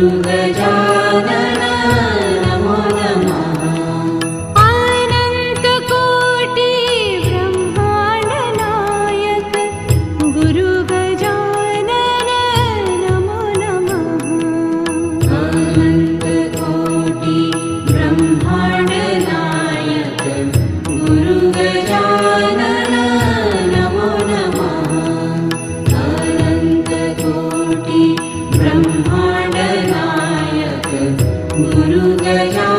गजानन नमो नमः। अनन्तकोटि ब्रह्माण्ड नायक गुरु गजानन नमो नमः। अनन्तकोटि ब्रह्माण्ड नायक गुरु गजानन नमो नमः। अनन्तकोटि ब्रह्माण्ड नायक गुरु गजानन